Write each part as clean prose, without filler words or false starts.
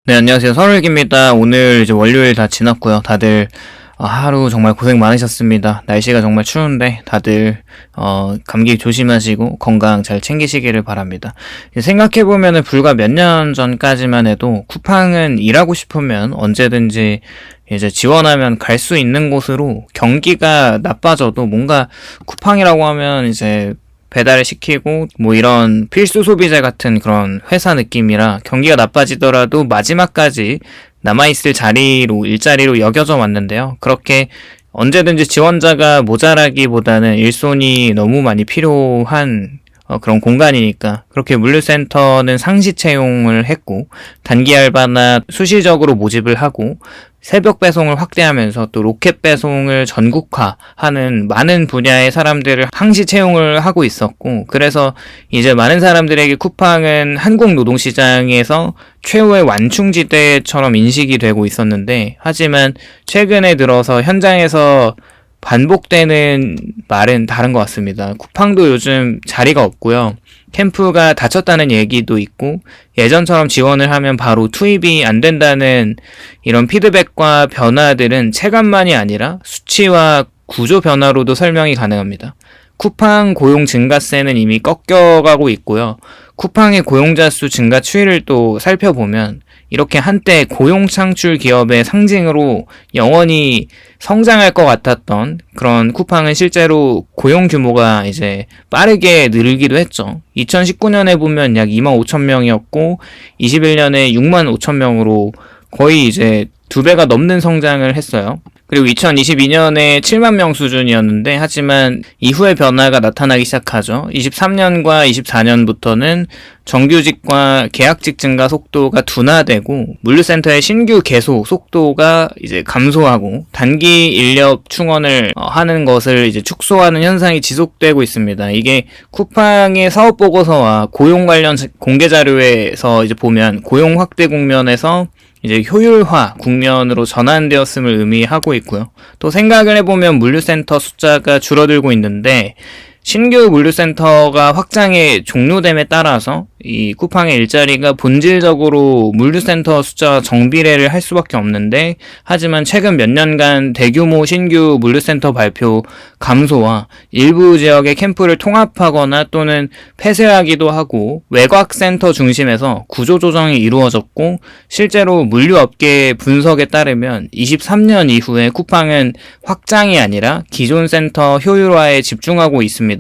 네, 안녕하세요. 서울익입니다. 오늘 이제 월요일 다 지났고요. 다들 하루 정말 고생 많으셨습니다. 날씨가 정말 추운데 다들 감기 조심하시고 건강 잘 챙기시기를 바랍니다. 생각해보면은 불과 몇 년 전까지만 해도 쿠팡은 일하고 싶으면 언제든지 이제 지원하면 갈 수 있는 곳으로, 경기가 나빠져도 뭔가 쿠팡이라고 하면 이제 배달을 시키고 뭐 이런 필수 소비재 같은 그런 회사 느낌이라 경기가 나빠지더라도 마지막까지 남아있을 자리로, 일자리로 여겨져 왔는데요. 그렇게 언제든지 지원자가 모자라기보다는 일손이 너무 많이 필요한 그런 공간이니까 그렇게 물류센터는 상시 채용을 했고, 단기 알바나 수시적으로 모집을 하고 새벽 배송을 확대하면서 또 로켓 배송을 전국화하는 많은 분야의 사람들을 항시 채용을 하고 있었고, 그래서 이제 많은 사람들에게 쿠팡은 한국 노동시장에서 최후의 완충지대처럼 인식이 되고 있었는데, 하지만 최근에 들어서 현장에서 반복되는 말은 다른 것 같습니다. 쿠팡도 요즘 자리가 없고요. 캠프가 닫혔다는 얘기도 있고, 예전처럼 지원을 하면 바로 투입이 안 된다는 이런 피드백과 변화들은 체감만이 아니라 수치와 구조 변화로도 설명이 가능합니다. 쿠팡 고용 증가세는 이미 꺾여가고 있고요. 쿠팡의 고용자 수 증가 추이를 또 살펴보면 이렇게 한때 고용 창출 기업의 상징으로 영원히 성장할 것 같았던 그런 쿠팡은 실제로 고용 규모가 이제 빠르게 늘기도 했죠. 2019년에 보면 약 25,000명이었고 21년에 65,000명으로 거의 이제 2배가 넘는 성장을 했어요. 그리고 2022년에 7만 명 수준이었는데, 하지만 이후에 변화가 나타나기 시작하죠. 23년과 24년부터는 정규직과 계약직 증가 속도가 둔화되고 물류센터의 신규 개소 속도가 이제 감소하고 단기 인력 충원을 하는 것을 이제 축소하는 현상이 지속되고 있습니다. 이게 쿠팡의 사업 보고서와 고용 관련 공개 자료에서 이제 보면 고용 확대 국면에서 이제 효율화 국면으로 전환되었음을 의미하고 있고요. 또 생각을 해보면 물류센터 숫자가 줄어들고 있는데, 신규 물류센터가 확장에 종료됨에 따라서 이 쿠팡의 일자리가 본질적으로 물류센터 숫자와 정비례를 할 수밖에 없는데, 하지만 최근 몇 년간 대규모 신규 물류센터 발표 감소와 일부 지역의 캠프를 통합하거나 또는 폐쇄하기도 하고 외곽센터 중심에서 구조조정이 이루어졌고, 실제로 물류업계 분석에 따르면 23년 이후에 쿠팡은 확장이 아니라 기존 센터 효율화에 집중하고 있습니다.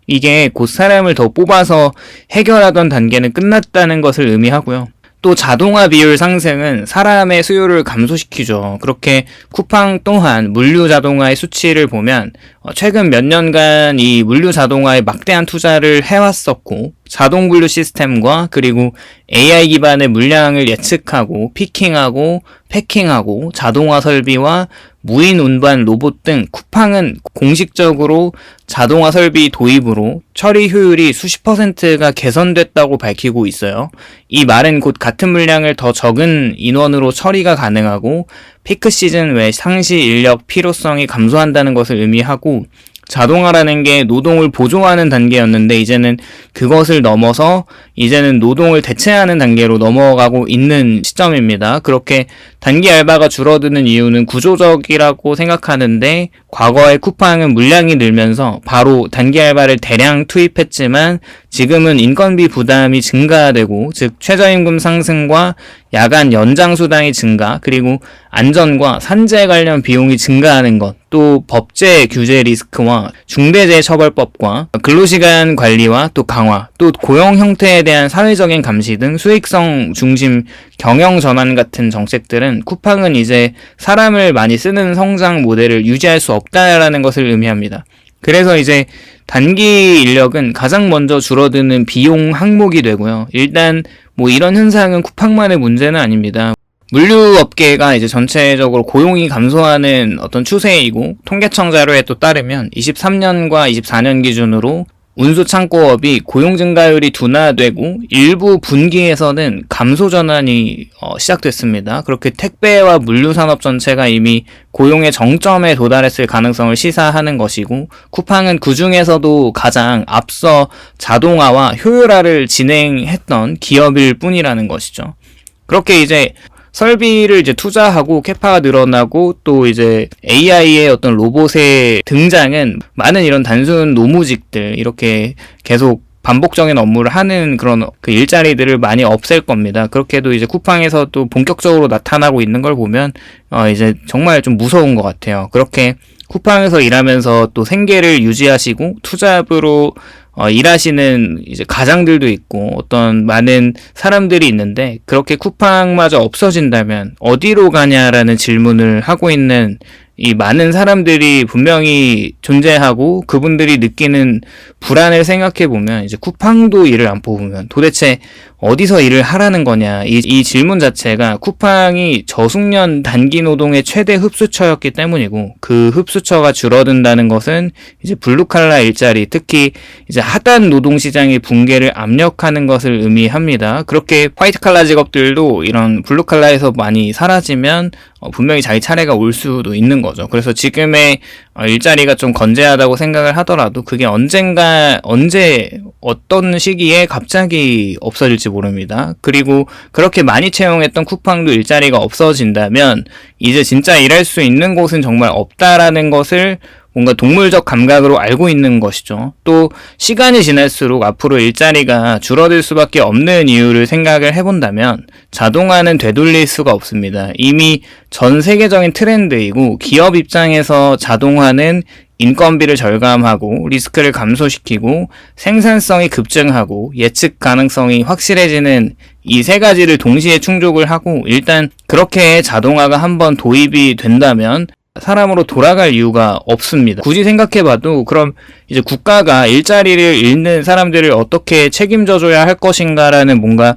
이게 곧 사람을 더 뽑아서 해결하던 단계는 끝났다는 것을 의미하고요. 또 자동화 비율 상승은 사람의 수요를 감소시키죠. 그렇게 쿠팡 또한 물류 자동화의 수치를 보면 최근 몇 년간 이 물류 자동화에 막대한 투자를 해왔었고, 자동 분류 시스템과 그리고 AI 기반의 물량을 예측하고 피킹하고 패킹하고 자동화 설비와 무인 운반 로봇 등 쿠팡은 공식적으로 자동화 설비 도입으로 처리 효율이 수십 %가 개선됐다고 밝히고 있어요. 이 말은 곧 같은 물량을 더 적은 인원으로 처리가 가능하고 피크 시즌 외 상시 인력 필요성이 감소한다는 것을 의미하고, 자동화라는 게 노동을 보조하는 단계였는데 이제는 그것을 넘어서 이제는 노동을 대체하는 단계로 넘어가고 있는 시점입니다. 그렇게 단기 알바가 줄어드는 이유는 구조적이라고 생각하는데, 과거에 쿠팡은 물량이 늘면서 바로 단기 알바를 대량 투입했지만 지금은 인건비 부담이 증가되고, 즉 최저임금 상승과 야간 연장 수당이 증가, 그리고 안전과 산재 관련 비용이 증가하는 것, 또 법제 규제 리스크와 중대재해처벌법과 근로시간 관리와 또 강화, 또 고용 형태에 대한 사회적인 감시 등 수익성 중심 경영 전환 같은 정책들은 쿠팡은 이제 사람을 많이 쓰는 성장 모델을 유지할 수 없다라는 것을 의미합니다. 그래서 이제 단기 인력은 가장 먼저 줄어드는 비용 항목이 되고요. 일단 뭐 이런 현상은 쿠팡만의 문제는 아닙니다. 물류업계가 이제 전체적으로 고용이 감소하는 어떤 추세이고, 통계청 자료에 또 따르면 23년과 24년 기준으로 운수창고업이 고용 증가율이 둔화되고 일부 분기에서는 감소 전환이 시작됐습니다. 그렇게 택배와 물류산업 전체가 이미 고용의 정점에 도달했을 가능성을 시사하는 것이고, 쿠팡은 그 중에서도 가장 앞서 자동화와 효율화를 진행했던 기업일 뿐이라는 것이죠. 그렇게 이제 설비를 이제 투자하고 캐파가 늘어나고 또 이제 AI의 어떤 로봇의 등장은 많은 이런 단순 노무직들 이렇게 계속 반복적인 업무를 하는 그런 그 일자리들을 많이 없앨 겁니다. 그렇게도 이제 쿠팡에서 또 본격적으로 나타나고 있는 걸 보면 이제 정말 좀 무서운 것 같아요. 그렇게 쿠팡에서 일하면서 또 생계를 유지하시고 투잡으로 일하시는 이제 가장들도 있고 어떤 많은 사람들이 있는데 그렇게 쿠팡마저 없어진다면 어디로 가냐라는 질문을 하고 있는 이 많은 사람들이 분명히 존재하고 그분들이 느끼는 불안을 생각해 보면 이제 쿠팡도 일을 안 뽑으면 도대체 어디서 일을 하라는 거냐 이 질문 자체가 쿠팡이 저숙련 단기 노동의 최대 흡수처였기 때문이고 그 흡수처가 줄어든다는 것은 이제 블루칼라 일자리 특히 이제 하단 노동 시장의 붕괴를 압력하는 것을 의미합니다. 그렇게 화이트칼라 직업들도 이런 블루칼라에서 많이 사라지면 분명히 자기 차례가 올 수도 있는 거죠. 그래서 지금의 일자리가 좀 건재하다고 생각을 하더라도 그게 언제 어떤 시기에 갑자기 없어질지 모릅니다. 그리고 그렇게 많이 채용했던 쿠팡도 일자리가 없어진다면 이제 진짜 일할 수 있는 곳은 정말 없다라는 것을 뭔가 동물적 감각으로 알고 있는 것이죠. 또 시간이 지날수록 앞으로 일자리가 줄어들 수밖에 없는 이유를 생각을 해본다면 자동화는 되돌릴 수가 없습니다. 이미 전 세계적인 트렌드이고 기업 입장에서 자동화는 인건비를 절감하고 리스크를 감소시키고 생산성이 급증하고 예측 가능성이 확실해지는 이 세 가지를 동시에 충족을 하고 일단 그렇게 자동화가 한번 도입이 된다면 사람으로 돌아갈 이유가 없습니다. 굳이 생각해봐도 그럼 이제 국가가 일자리를 잃는 사람들을 어떻게 책임져줘야 할 것인가라는 뭔가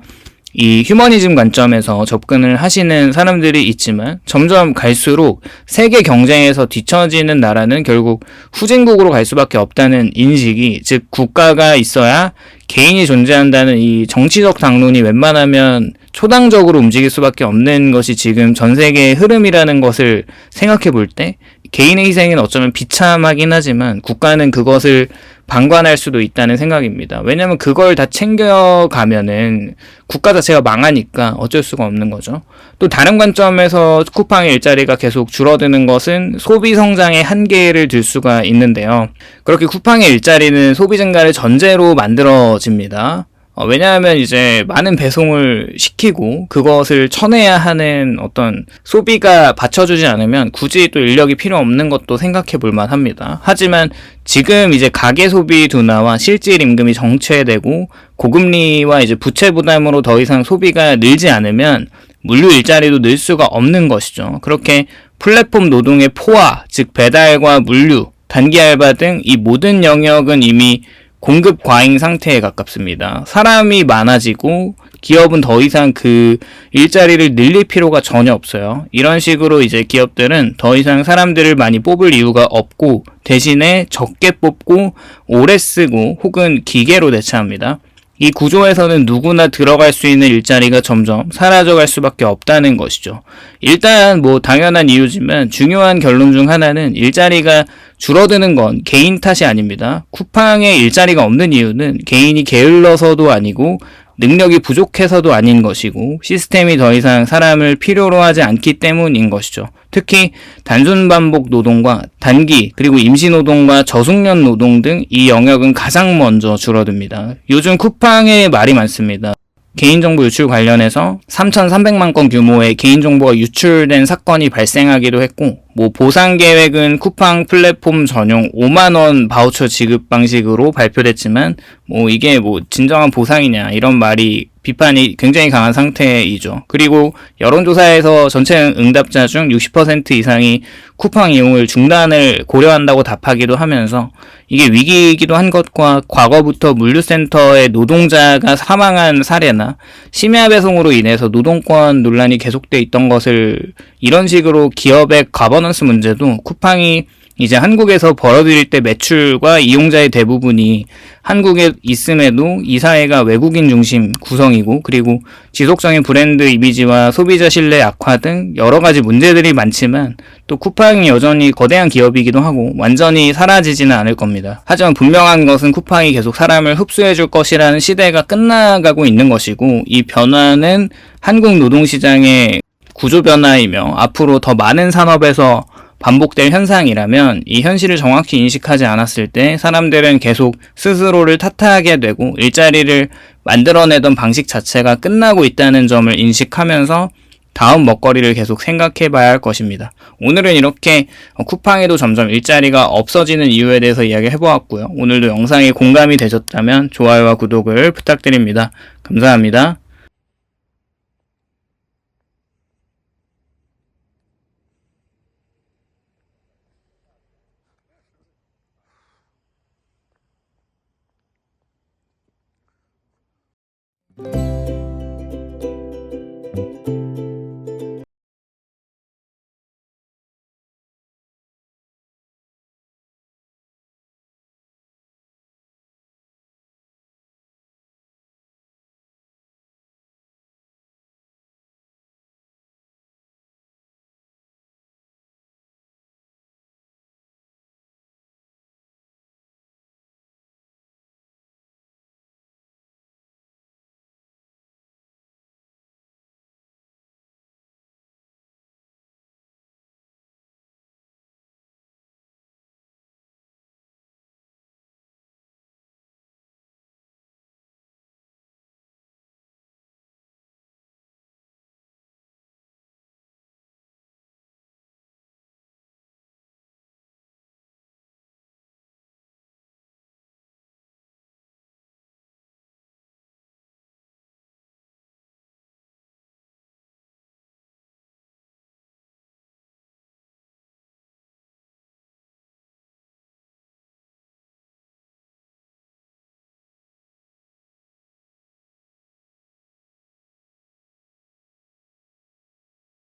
이 휴머니즘 관점에서 접근을 하시는 사람들이 있지만 점점 갈수록 세계 경쟁에서 뒤처지는 나라는 결국 후진국으로 갈 수밖에 없다는 인식이 즉 국가가 있어야 개인이 존재한다는 이 정치적 당론이 웬만하면 초당적으로 움직일 수밖에 없는 것이 지금 전 세계의 흐름이라는 것을 생각해 볼 때 개인의 희생은 어쩌면 비참하긴 하지만 국가는 그것을 방관할 수도 있다는 생각입니다. 왜냐하면 그걸 다 챙겨가면은 국가 자체가 망하니까 어쩔 수가 없는 거죠. 또 다른 관점에서 쿠팡의 일자리가 계속 줄어드는 것은 소비 성장의 한계를 들 수가 있는데요. 그렇게 쿠팡의 일자리는 소비 증가를 전제로 만들어집니다. 왜냐하면 이제 많은 배송을 시키고 그것을 쳐내야 하는 어떤 소비가 받쳐주지 않으면 굳이 또 인력이 필요 없는 것도 생각해 볼 만합니다. 하지만 지금 이제 가계 소비 둔화와 실질 임금이 정체되고 고금리와 이제 부채 부담으로 더 이상 소비가 늘지 않으면 물류 일자리도 늘 수가 없는 것이죠. 그렇게 플랫폼 노동의 포화, 즉 배달과 물류, 단기 알바 등 이 모든 영역은 이미 공급 과잉 상태에 가깝습니다. 사람이 많아지고 기업은 더 이상 그 일자리를 늘릴 필요가 전혀 없어요. 이런 식으로 이제 기업들은 더 이상 사람들을 많이 뽑을 이유가 없고 대신에 적게 뽑고 오래 쓰고 혹은 기계로 대체합니다. 이 구조에서는 누구나 들어갈 수 있는 일자리가 점점 사라져갈 수밖에 없다는 것이죠. 일단 뭐 당연한 이유지만 중요한 결론 중 하나는 일자리가 줄어드는 건 개인 탓이 아닙니다. 쿠팡에 일자리가 없는 이유는 개인이 게을러서도 아니고 능력이 부족해서도 아닌 것이고 시스템이 더 이상 사람을 필요로 하지 않기 때문인 것이죠. 특히 단순 반복 노동과 단기 그리고 임시 노동과 저숙련 노동 등 이 영역은 가장 먼저 줄어듭니다. 요즘 쿠팡에 말이 많습니다. 개인정보 유출 관련해서 3,300만 건 규모의 개인정보가 유출된 사건이 발생하기도 했고 뭐 보상 계획은 쿠팡 플랫폼 전용 5만 원 바우처 지급 방식으로 발표됐지만 뭐 이게 뭐 진정한 보상이냐 이런 말이 비판이 굉장히 강한 상태이죠. 그리고 여론조사에서 전체 응답자 중 60% 이상이 쿠팡 이용을 중단을 고려한다고 답하기도 하면서 이게 위기이기도 한 것과 과거부터 물류센터의 노동자가 사망한 사례나 심야 배송으로 인해서 노동권 논란이 계속돼 있던 것을 이런 식으로 기업의 가버넌스 문제도 쿠팡이 이제 한국에서 벌어들일 때 매출과 이용자의 대부분이 한국에 있음에도 이 사회가 외국인 중심 구성이고, 그리고 지속적인 브랜드 이미지와 소비자 신뢰 악화 등 여러 가지 문제들이 많지만, 또 쿠팡이 여전히 거대한 기업이기도 하고 완전히 사라지지는 않을 겁니다. 하지만 분명한 것은 쿠팡이 계속 사람을 흡수해줄 것이라는 시대가 끝나가고 있는 것이고, 이 변화는 한국 노동시장의 구조 변화이며 앞으로 더 많은 산업에서 반복될 현상이라면, 이 현실을 정확히 인식하지 않았을 때 사람들은 계속 스스로를 탓하게 되고 일자리를 만들어내던 방식 자체가 끝나고 있다는 점을 인식하면서 다음 먹거리를 계속 생각해 봐야 할 것입니다. 오늘은 이렇게 쿠팡에도 점점 일자리가 없어지는 이유에 대해서 이야기해 보았고요. 오늘도 영상이 공감이 되셨다면 좋아요와 구독을 부탁드립니다. 감사합니다.